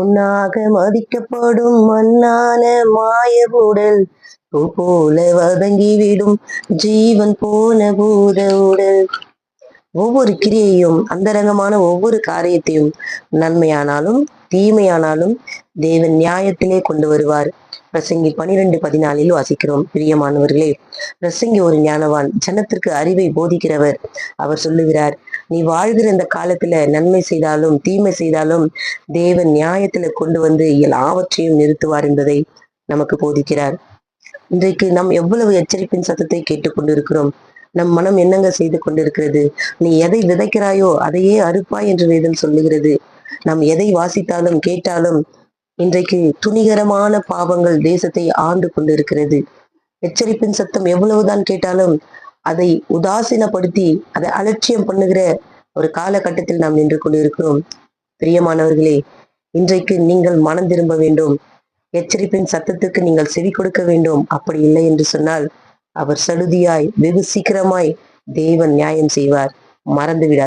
உன்னாக மதிக்கப்படும் மண்ணான மாய உடல் பூ போல வதங்கிவிடும் ஜீவன் போன பூத உடல். ஒவ்வொரு கிரியையும் அந்தரங்கமான ஒவ்வொரு காரியத்தையும் நன்மையானாலும் தீமையானாலும் தேவன் நியாயத்திலே கொண்டு வருவார். பிரசங்கி 12:14 வாசிக்கிறோம். பிரியமானவர்களே, பிரசங்கி ஒரு ஞானவான், ஜனத்திற்கு அறிவை போதிக்கிறவர். அவர் சொல்லுகிறார், நீ வாழ்கிற இந்த காலத்துல நன்மை செய்தாலும் தீமை செய்தாலும் தேவன் நியாயத்துல கொண்டு வந்து எல்லாவற்றையும் நிறுத்துவார் என்பதை நமக்கு போதிக்கிறார். இன்றைக்கு நாம் எவ்வளவு எச்சரிப்பின் சத்தத்தை கேட்டுக்கொண்டிருக்கிறோம். நம் மனம் என்னங்க செய்து கொண்டிருக்கிறது? நீ எதை விதைக்கிறாயோ அதையே அறுப்பாய் என்று வேதம் சொல்லுகிறது. நாம் எதை வாசித்தாலும் கேட்டாலும் இன்றைக்கு துணிகரமான பாவங்கள் தேசத்தை ஆண்டு கொண்டிருக்கிறது. எச்சரிப்பின் சத்தம் எவ்வளவுதான் கேட்டாலும் அதை உதாசீனப்படுத்தி அதை அலட்சியம் பண்ணுகிற ஒரு காலகட்டத்தில் நாம் நின்று கொண்டிருக்கிறோம். பிரியமானவர்களே, இன்றைக்கு நீங்கள் மனம் திரும்ப வேண்டும். எச்சரிப்பின் சத்தத்துக்கு நீங்கள் செவி கொடுக்க வேண்டும். அப்படி இல்லை என்று சொன்னால் அவர் சடுதியாய் வெகு சீக்கிரமாய் தேவன் நியாயம் செய்வார். மறந்து விடார்.